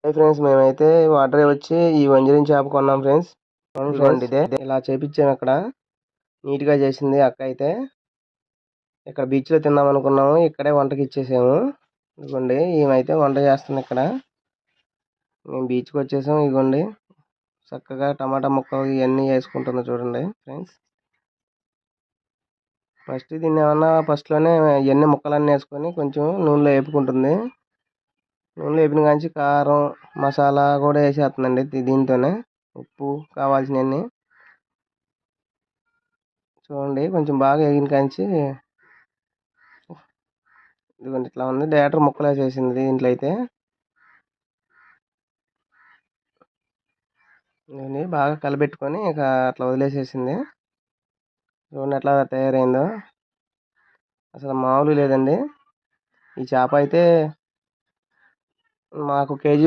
Friends, మేమైతే water వచ్చి ఈ వంజరం చేప కొన్నాం ఫ్రెండ్స్. ఇదిగోండి ఇదే ఇలా చేపించాము. ఇక్కడ నీట్ గా చేసింది అక్క అయితే. ఇక్కడ బీచ్ లో తిన్నాం అనుకున్నాము, ఇక్కడే వంటకి ఇచ్చేసాము. ఇదిగోండి ఈమెయితే వంట చేస్తుంది ఇక్కడ. మేము బీచ్కి వచ్చేసాం. ఇదిగోండి చక్కగా టమాటా ముక్కలు ఇవన్నీ వేసుకుంటుంది చూడండి ఫ్రెండ్స్. ఫస్ట్ లోనే ఇవన్నీ ముక్కలన్నీ వేసుకొని కొంచెం నూనెలో వేపుకుంటుంది. నూనెలో వేపిన కాంచి కారం మసాలా కూడా వేసేస్తుందండి దీంతోనే. ఉప్పు కావాల్సినవన్నీ చూడండి. కొంచెం బాగా వేగిన కాంచి ఇదిగోండి ఇట్లా ఉంది. డైరెక్టర్ ముక్కలు వేసేసింది దీంట్లో అయితే. ఇవన్నీ బాగా కలబెట్టుకొని ఇక అట్లా వదిలేసేసింది. చూడండి ఎట్లా తయారైందో, అసలు మామూలు లేదండి. ఈ చేప అయితే మాకు కేజీ